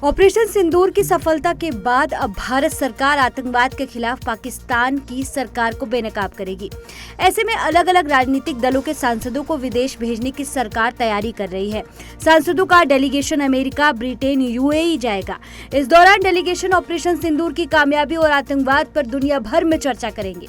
Operation सिंदूर की सफलता के बाद अब भारत सरकार आतंकवाद के खिलाफ पाकिस्तान की सरकार को बेनकाब करेगी। ऐसे में अलग अलग राजनीतिक दलों के सांसदों को विदेश भेजने की सरकार तैयारी कर रही है। सांसदों का डेलीगेशन अमेरिका, ब्रिटेन, यूएई जाएगा। इस दौरान डेलीगेशन ऑपरेशन सिंदूर की कामयाबी और आतंकवाद पर दुनिया भर में चर्चा करेंगे।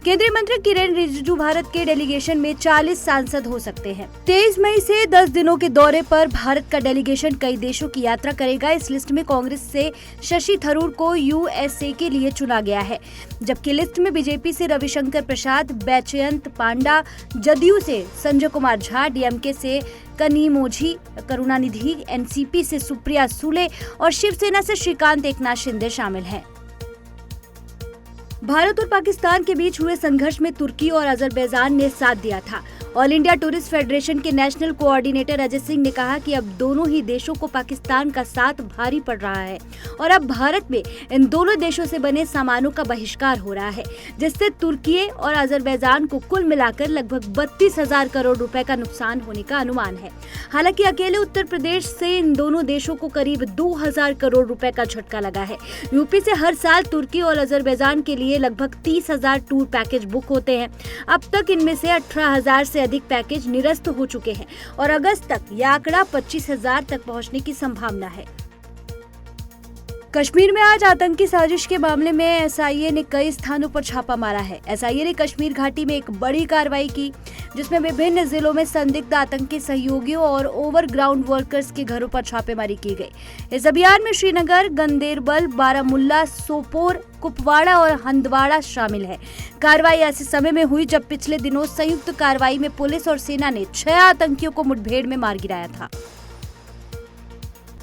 केंद्रीय मंत्री किरेन रिजिजू भारत के डेलीगेशन में 40 सांसद हो सकते हैं। 23 मई से 10 दिनों के दौरे पर भारत का डेलीगेशन कई देशों की यात्रा करेगा। इस लिस्ट में कांग्रेस से शशि थरूर को यूएसए के लिए चुना गया है, जबकि लिस्ट में बीजेपी से रविशंकर प्रसाद, बैजयंत पांडा, जदयू से संजय कुमार झा, डीएमके से कनिमोझी करुणानिधि, एनसीपी से सुप्रिया सुले और शिवसेना से श्रीकांत एकनाथ शिंदे शामिल हैं। भारत और पाकिस्तान के बीच हुए संघर्ष में तुर्की और अजरबैजान ने साथ दिया था। ऑल इंडिया टूरिस्ट फेडरेशन के नेशनल कोऑर्डिनेटर अजय सिंह ने कहा कि अब दोनों ही देशों को पाकिस्तान का साथ भारी पड़ रहा है और अब भारत में इन दोनों देशों से बने सामानों का बहिष्कार हो रहा है, जिससे तुर्की और अजरबैजान को कुल मिलाकर लगभग 32,000 करोड़ रुपए का नुकसान होने का अनुमान है। हालांकि अकेले उत्तर प्रदेश से इन दोनों देशों को करीब 2,000 करोड़ रुपए का झटका लगा है। यूपी से हर साल तुर्की और अजरबैजान के लिए लगभग 30,000 टूर पैकेज बुक होते हैं। अब तक इनमें से 18,000 से अधिक पैकेज निरस्त हो चुके हैं और अगस्त तक यह आंकड़ा 25,000 तक पहुंचने की संभावना है। कश्मीर में आज आतंकी साजिश के मामले में एसआईए ने कई स्थानों पर छापा मारा है। एसआईए ने कश्मीर घाटी में एक बड़ी कार्रवाई की, जिसमें विभिन्न जिलों में संदिग्ध आतंकी सहयोगियों और ओवरग्राउंड वर्कर्स के घरों पर छापेमारी की गई। इस अभियान में श्रीनगर, गंदेरबल, बारामुल्ला, सोपोर, कुपवाड़ा और हंदवाड़ा शामिल है। कार्रवाई ऐसे समय में हुई जब पिछले दिनों संयुक्त कार्रवाई में पुलिस और सेना ने 6 आतंकियों को मुठभेड़ में मार गिराया था।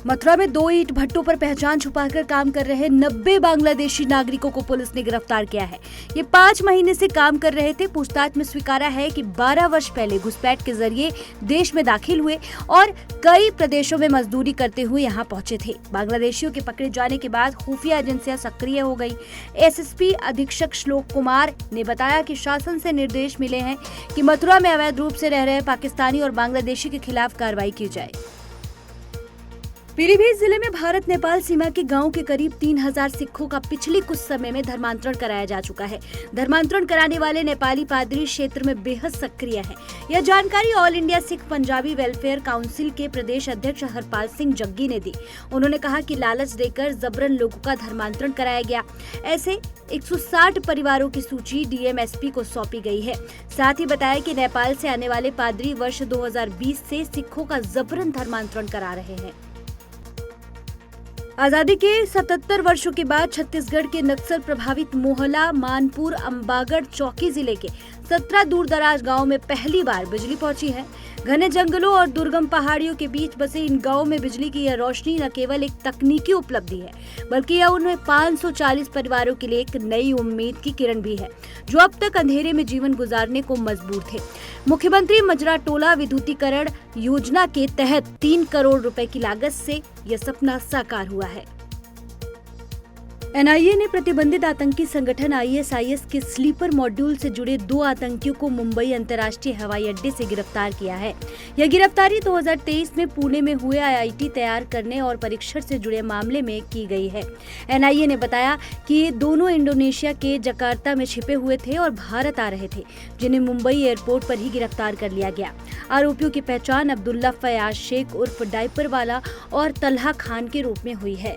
मथुरा में 2 ईंट भट्टों पर पहचान छुपाकर काम कर रहे 90 बांग्लादेशी नागरिकों को पुलिस ने गिरफ्तार किया है। ये 5 महीने से काम कर रहे थे। पूछताछ में स्वीकारा है कि 12 वर्ष पहले घुसपैठ के जरिए देश में दाखिल हुए और कई प्रदेशों में मजदूरी करते हुए यहाँ पहुंचे थे। बांग्लादेशियों के पकड़े जाने के बाद खुफिया एजेंसियां सक्रिय हो गई। एसएसपी अधीक्षक श्लोक कुमार ने बताया कि शासन से निर्देश मिले हैं कि मथुरा में अवैध रूप से रह रहे पाकिस्तानी और बांग्लादेशी के खिलाफ कार्रवाई की जाए। पीलीभीत जिले में भारत नेपाल सीमा के गांव के करीब 3,000 सिखों का पिछले कुछ समय में धर्मांतरण कराया जा चुका है। धर्मांतरण कराने वाले नेपाली पादरी क्षेत्र में बेहद सक्रिय हैं। यह जानकारी all India Sikh Punjabi welfare council के प्रदेश अध्यक्ष हरपाल सिंह जग्गी ने दी। उन्होंने कहा कि लालच देकर जबरन लोगों का धर्मांतरण कराया गया। ऐसे 160 परिवारों की सूची डीएमएसपी को सौंपी गई है। साथ ही बताया कि नेपाल से आने वाले पादरी वर्ष 2020 से सिखों का जबरन धर्मांतरण करा रहे हैं। आजादी के 77 वर्षों के बाद छत्तीसगढ़ के नक्सल प्रभावित मोहला, मानपुर, अंबागढ़, चौकी जिले के 17 दूरदराज गांव में पहली बार बिजली पहुंची है। घने जंगलों और दुर्गम पहाड़ियों के बीच बसे इन गांवों में बिजली की यह रोशनी न केवल एक तकनीकी उपलब्धि है, बल्कि यह उन्हें 540 परिवारों के लिए एक नई उम्मीद की किरण भी है, जो अब तक अंधेरे में जीवन गुजारने को मजबूर थे। मुख्यमंत्री मजरा टोला विद्युतीकरण योजना के तहत 3 करोड़ रुपए की लागत से यह सपना साकार हुआ है। एनआईए ने प्रतिबंधित आतंकी संगठन आईएसआईएस के स्लीपर मॉड्यूल से जुड़े 2 आतंकियों को मुंबई अंतर्राष्ट्रीय हवाई अड्डे से गिरफ्तार किया है। यह गिरफ्तारी 2023 में पुणे में हुए आईआईटी तैयार करने और परीक्षण से जुड़े मामले में की गई है। एनआईए ने बताया कि ये दोनों इंडोनेशिया के जकार्ता में छिपे हुए थे और भारत आ रहे थे, जिन्हें मुंबई एयरपोर्ट पर ही गिरफ्तार कर लिया गया। आरोपियों की पहचान अब्दुल्ला फयाज शेख उर्फ डायपर वाला और तल्हा खान के रूप में हुई है।